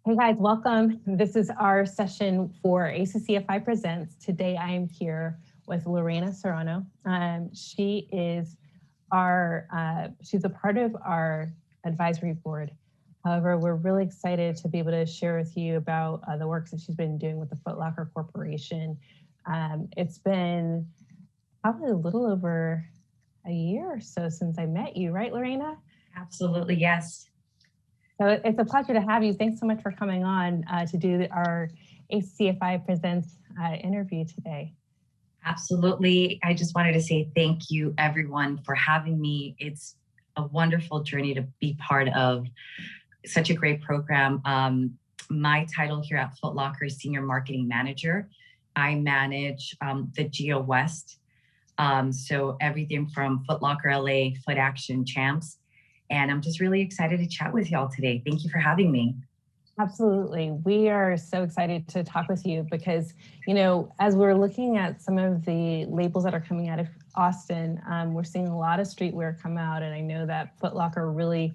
Hey guys, welcome. This is our session for ACCFI Presents. Today I am here with Lorena Serrano. She is she's a part of our advisory board. However, we're really excited to be able to share with you about the work that she's been doing with the Foot Locker Corporation. It's been probably a little over a year or so since I met you, right, Lorena? Absolutely, yes. So it's a pleasure to have you. Thanks so much for coming on to do our ACCFI Presents interview today. Absolutely. I just wanted to say thank you, everyone, for having me. It's a wonderful journey to be part of such a great program. My title here at Foot Locker is Senior Marketing Manager. I manage the Geo West. So everything from Foot Locker LA, Foot Action Champs. And I'm just really excited to chat with y'all today. Thank you for having me. Absolutely. We are so excited to talk with you because, you know, as we're looking at some of the labels that are coming out of Austin, we're seeing a lot of streetwear come out. And I know that Foot Locker really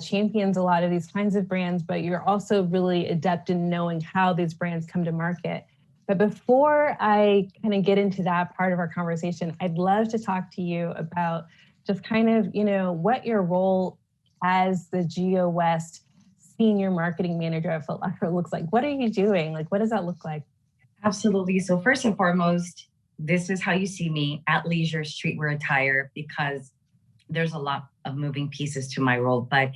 champions a lot of these kinds of brands, but you're also really adept in knowing how these brands come to market. But before I kind of get into that part of our conversation, I'd love to talk to you about just kind of, you know, what your role as the Geo West Senior Marketing Manager at Foot Locker looks like. What are you doing? Like, what does that look like? Absolutely. So first and foremost, this is how you see me at leisure streetwear attire because there's a lot of moving pieces to my role. But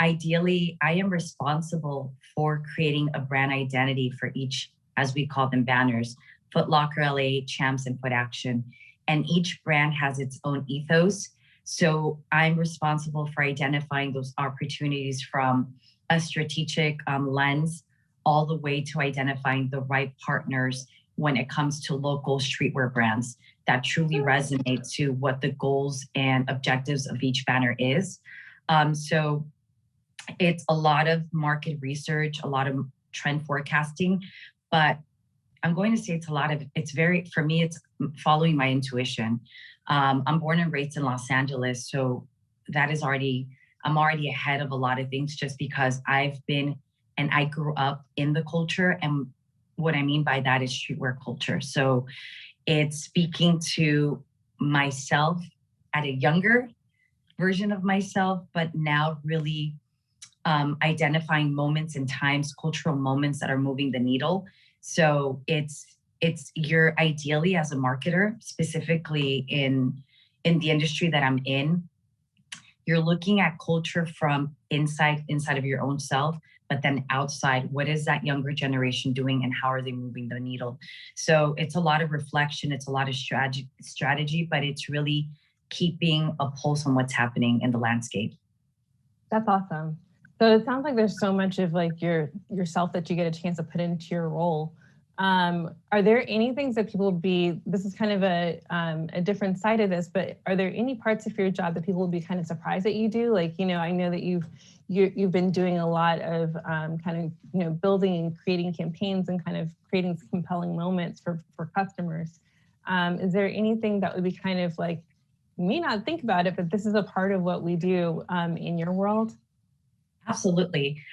ideally, I am responsible for creating a brand identity for each, as we call them, banners, Foot Locker LA, Champs, and Foot Action. And each brand has its own ethos. So I'm responsible for identifying those opportunities from a strategic lens all the way to identifying the right partners when it comes to local streetwear brands that truly resonate to what the goals and objectives of each banner is. So it's a lot of market research, a lot of trend forecasting, but I'm going to say for me, it's following my intuition. I'm born and raised in Los Angeles, so I'm already ahead of a lot of things just because I grew up in the culture. And what I mean by that is streetwear culture. So it's speaking to myself at a younger version of myself, but now really identifying moments and times, cultural moments that are moving the needle. So you're ideally as a marketer, specifically in the industry that I'm in, you're looking at culture from inside of your own self, but then outside, what is that younger generation doing and how are they moving the needle? So it's a lot of reflection, it's a lot of strategy, but it's really keeping a pulse on what's happening in the landscape. That's awesome. So it sounds like there's so much of like yourself that you get a chance to put into your role. Are there any things that this is kind of a different side of this, but are there any parts of your job that people will be kind of surprised that you do? Like, you know, I know that you've been doing a lot of kind of, you know, building and creating campaigns and kind of creating compelling moments for customers. Is there anything that would be kind of like, you may not think about it, but this is a part of what we do in your world? Absolutely.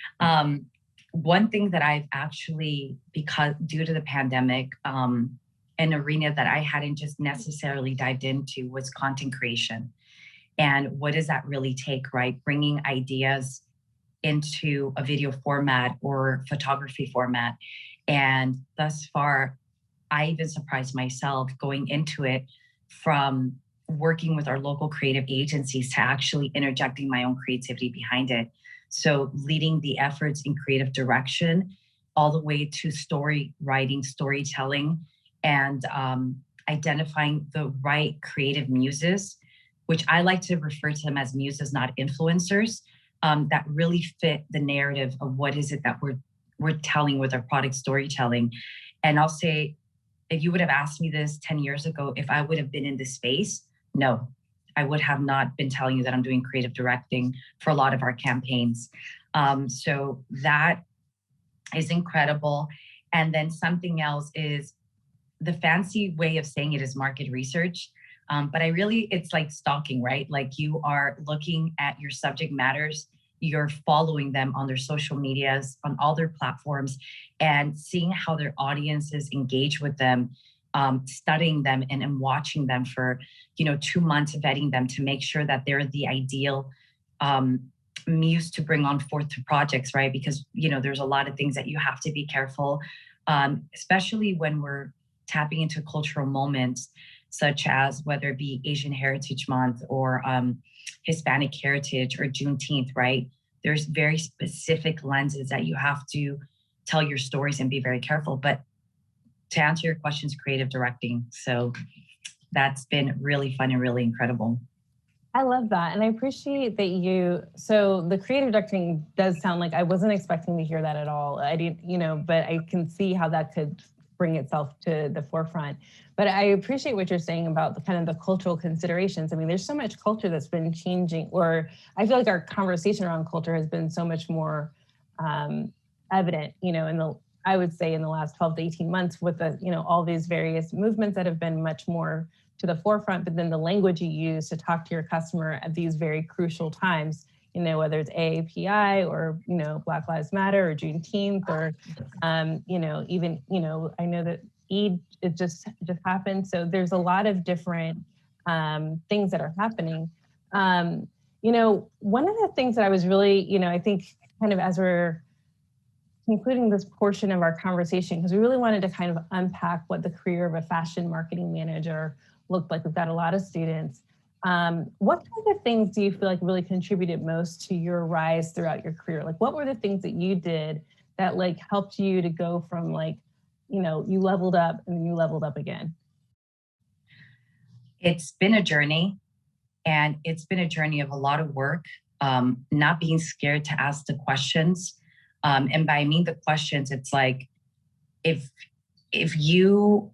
One thing that I've actually, because due to the pandemic, an arena that I hadn't just necessarily dived into was content creation. And what does that really take, right? Bringing ideas into a video format or photography format. And thus far, I even surprised myself going into it from working with our local creative agencies to actually interjecting my own creativity behind it. So leading the efforts in creative direction all the way to story writing, storytelling, and identifying the right creative muses, which I like to refer to them as muses, not influencers, that really fit the narrative of what is it that we're telling with our product storytelling. And I'll say, if you would have asked me this 10 years ago, if I would have been in this space, no, I would have not been telling you that I'm doing creative directing for a lot of our campaigns. So that is incredible. And then something else is the fancy way of saying it is market research. But it's like stalking, right? Like you are looking at your subject matters you're following them on their social medias, on all their platforms, and seeing how their audiences engage with them, studying them and watching them for 2 months, vetting them to make sure that they're the ideal muse to bring on forth to projects, right? Because there's a lot of things that you have to be careful, especially when we're tapping into cultural moments, such as whether it be Asian Heritage Month or Hispanic Heritage or Juneteenth, right? There's very specific lenses that you have to tell your stories and be very careful. But to answer your questions, creative directing. So that's been really fun and really incredible. I love that. And I appreciate that so the creative directing does sound like, I wasn't expecting to hear that at all. I didn't, but I can see how that could bring itself to the forefront. But I appreciate what you're saying about the kind of the cultural considerations. I mean, there's so much culture that's been changing, or I feel like our conversation around culture has been so much more evident, I would say in the last 12 to 18 months with all these various movements that have been much more to the forefront, but then the language you use to talk to your customer at these very crucial times, whether it's AAPI or, Black Lives Matter or Juneteenth or, even, I know that Eid, it just happened. So there's a lot of different things that are happening. One of the things that I was really, I think kind of as we're concluding this portion of our conversation, because we really wanted to kind of unpack what the career of a fashion marketing manager looked like. We've got a lot of students. What kind of things do you feel like really contributed most to your rise throughout your career? Like, what were the things that you did that helped you to go from you leveled up and then you leveled up again? It's been a journey, and it's been a journey of a lot of work, not being scared to ask the questions. And by I mean the questions, it's like, if you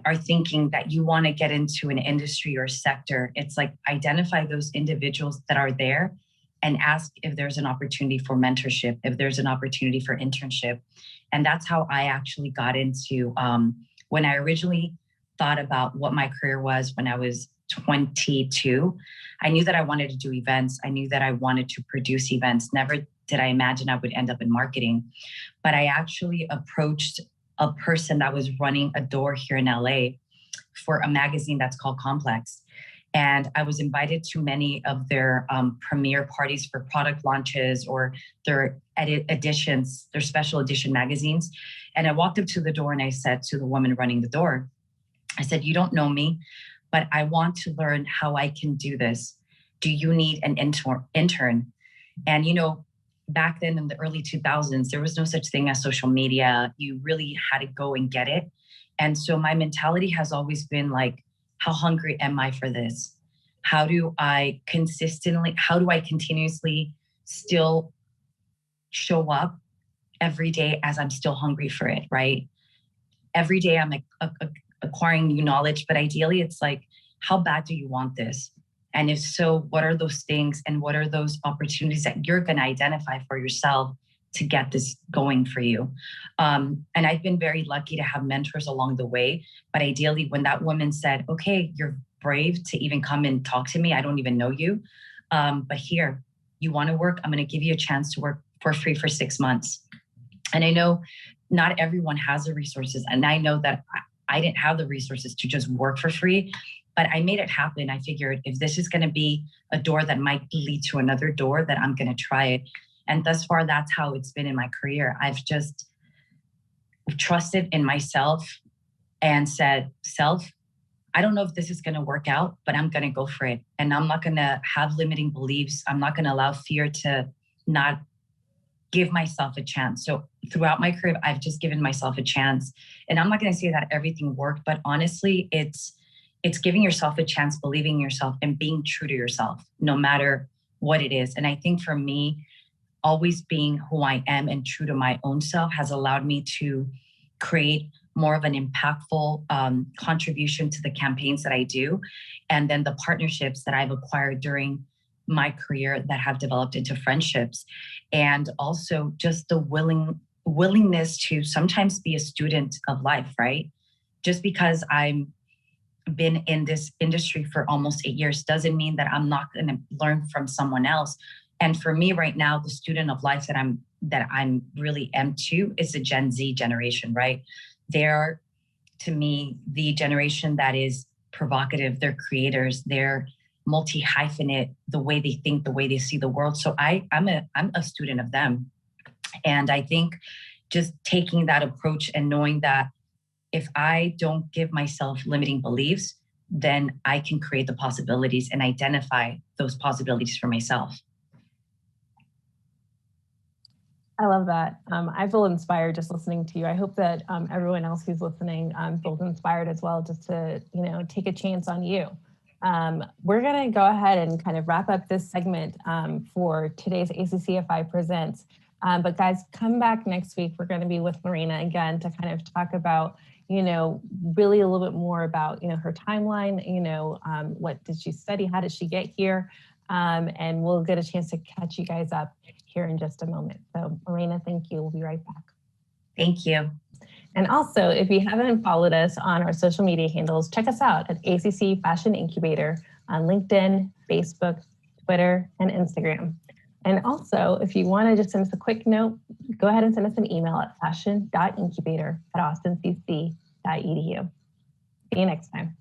are thinking that you want to get into an industry or sector, it's like identify those individuals that are there and ask if there's an opportunity for mentorship, if there's an opportunity for internship. And that's how I actually got into, when I originally thought about what my career was when I was 22, I knew that I wanted to do events. I knew that I wanted to produce events. Never did I imagine I would end up in marketing. But I actually approached a person that was running a door here in LA for a magazine that's called Complex. And I was invited to many of their premiere parties for product launches or their editions, their special edition magazines. And I walked up to the door and I said to the woman running the door, I said, "You don't know me, but I want to learn how I can do this. Do you need an intern?" And, back then in the early 2000s, there was no such thing as social media. You really had to go and get it. And so my mentality has always been like, how hungry am I for this? How do I continuously still show up every day as I'm still hungry for it, right? Every day I'm acquiring new knowledge, but ideally it's like, how bad do you want this? And if so, what are those things and what are those opportunities that you're going to identify for yourself to get this going for you? And I've been very lucky to have mentors along the way. But ideally, when that woman said, "Okay, you're brave to even come and talk to me. I don't even know you. But here, you want to work? I'm going to give you a chance to work for free for 6 months." And I know not everyone has the resources. And I know that I didn't have the resources to just work for free. But I made it happen. I figured if this is going to be a door that might lead to another door, that I'm going to try it. And thus far, that's how it's been in my career. I've just trusted in myself and said, "Self, I don't know if this is going to work out, but I'm going to go for it. And I'm not going to have limiting beliefs. I'm not going to allow fear to not give myself a chance." So throughout my career, I've just given myself a chance. And I'm not going to say that everything worked, but honestly, it's giving yourself a chance, believing in yourself, and being true to yourself, no matter what it is. And I think for me, always being who I am and true to my own self has allowed me to create more of an impactful contribution to the campaigns that I do. And then the partnerships that I've acquired during my career that have developed into friendships. And also just the willingness to sometimes be a student of life, right? Just because I'm been in this industry for almost 8 years doesn't mean that I'm not going to learn from someone else. And for me right now, the student of life that I'm really am to is the Gen Z generation, right? They're, to me, the generation that is provocative. They're creators. They're multi-hyphenate, the way they think, the way they see the world. So I'm a student of them. And I think just taking that approach and knowing that if I don't give myself limiting beliefs, then I can create the possibilities and identify those possibilities for myself. I love that. I feel inspired just listening to you. I hope that everyone else who's listening feels inspired as well, just to, you know, take a chance on you. We're going to go ahead and kind of wrap up this segment for today's ACCFI Presents. But guys, come back next week. We're going to be with Lorena again to kind of talk about, you know, really a little bit more about, you know, her timeline, you know, what did she study? How did she get here? And we'll get a chance to catch you guys up here in just a moment. So Lorena, thank you. We'll be right back. Thank you. And also, if you haven't followed us on our social media handles, check us out at ACC Fashion Incubator on LinkedIn, Facebook, Twitter, and Instagram. And also, if you want to just send us a quick note, go ahead and send us an email at fashion.incubator@austincc.edu. See you next time.